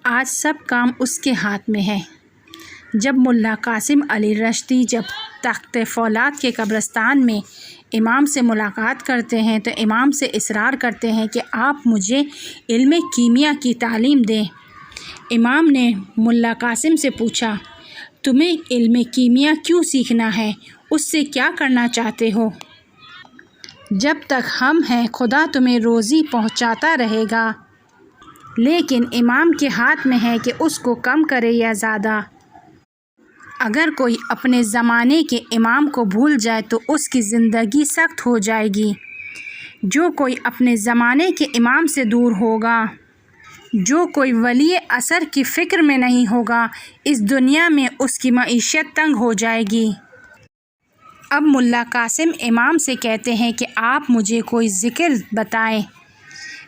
آج سب کام اس کے ہاتھ میں ہے۔ جب ملا قاسم علی رشدی جب تخت فولاد کے قبرستان میں امام سے ملاقات کرتے ہیں تو امام سے اصرار کرتے ہیں کہ آپ مجھے علم کیمیا کی تعلیم دیں۔ امام نے ملا قاسم سے پوچھا، تمہیں علم کیمیا کیوں سیکھنا ہے؟ اس سے کیا کرنا چاہتے ہو؟ جب تک ہم ہیں خدا تمہیں روزی پہنچاتا رہے گا، لیکن امام کے ہاتھ میں ہے کہ اس کو کم کرے یا زیادہ۔ اگر کوئی اپنے زمانے کے امام کو بھول جائے تو اس کی زندگی سخت ہو جائے گی۔ جو کوئی اپنے زمانے کے امام سے دور ہوگا، جو کوئی ولی اثر کی فکر میں نہیں ہوگا، اس دنیا میں اس کی معیشت تنگ ہو جائے گی۔ اب ملا قاسم امام سے کہتے ہیں کہ آپ مجھے کوئی ذکر بتائیں۔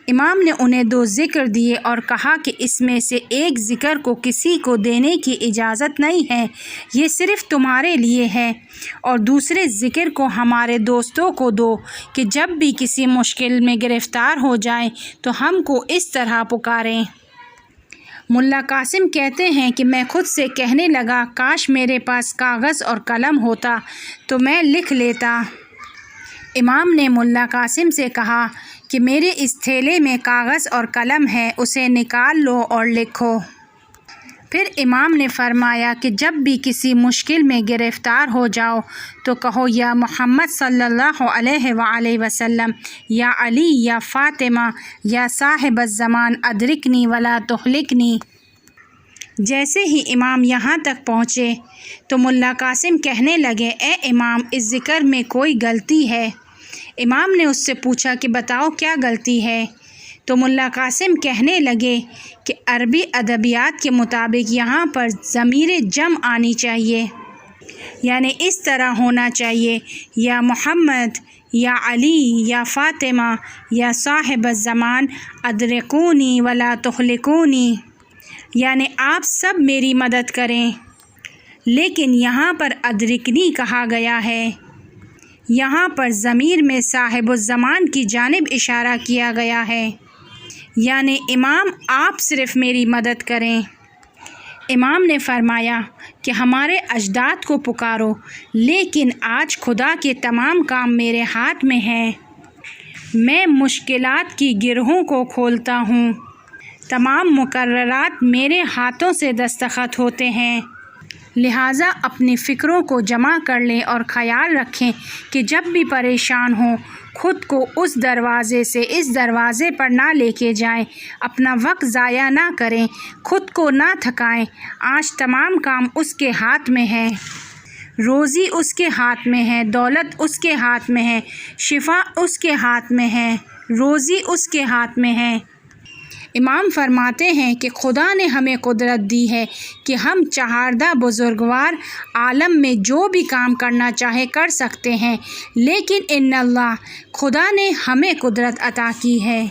امام نے انہیں 2 ذکر دیے اور کہا کہ اس میں سے ایک ذکر کو کسی کو دینے کی اجازت نہیں ہے، یہ صرف تمہارے لیے ہے، اور دوسرے ذکر کو ہمارے دوستوں کو دو کہ جب بھی کسی مشکل میں گرفتار ہو جائیں تو ہم کو اس طرح پکاریں۔ ملا قاسم کہتے ہیں کہ میں خود سے کہنے لگا، کاش میرے پاس کاغذ اور قلم ہوتا تو میں لکھ لیتا۔ امام نے ملا قاسم سے کہا کہ میرے اس تھیلے میں کاغذ اور قلم ہے، اسے نکال لو اور لکھو۔ پھر امام نے فرمایا کہ جب بھی کسی مشکل میں گرفتار ہو جاؤ تو کہو، یا محمد صلی اللہ علیہ وآلہ وسلم، یا علی، یا فاطمہ، یا صاحب الزمان ادرکنی ولا تہلکنی۔ جیسے ہی امام یہاں تک پہنچے تو ملا قاسم کہنے لگے، اے امام، اس ذکر میں کوئی غلطی ہے۔ امام نے اس سے پوچھا کہ بتاؤ کیا غلطی ہے؟ تو ملا قاسم کہنے لگے کہ عربی ادبیات کے مطابق یہاں پر ضمیر جمع آنی چاہیے، یعنی اس طرح ہونا چاہیے، یا محمد، یا علی، یا فاطمہ، یا صاحب الزمان ادرکونی ولا تہلکونی، یعنی آپ سب میری مدد کریں۔ لیکن یہاں پر ادرکنی کہا گیا ہے، یہاں پر ضمیر میں صاحب الزمان کی جانب اشارہ کیا گیا ہے، یعنی امام آپ صرف میری مدد کریں۔ امام نے فرمایا کہ ہمارے اجداد کو پکارو، لیکن آج خدا کے تمام کام میرے ہاتھ میں ہیں۔ میں مشکلات کی گرہوں کو کھولتا ہوں، تمام مقررات میرے ہاتھوں سے دستخط ہوتے ہیں، لہٰذا اپنی فکروں کو جمع کر لیں اور خیال رکھیں کہ جب بھی پریشان ہوں خود کو اس دروازے سے اس دروازے پر نہ لے کے جائیں، اپنا وقت ضائع نہ کریں، خود کو نہ تھکائیں۔ آج تمام کام اس کے ہاتھ میں ہے، روزی اس کے ہاتھ میں ہے، دولت اس کے ہاتھ میں ہے، شفا اس کے ہاتھ میں ہے، روزی اس کے ہاتھ میں ہے۔ امام فرماتے ہیں کہ خدا نے ہمیں قدرت دی ہے کہ ہم چہاردہ بزرگوار عالم میں جو بھی کام کرنا چاہے کر سکتے ہیں، لیکن ان اللہ، خدا نے ہمیں قدرت عطا کی ہے۔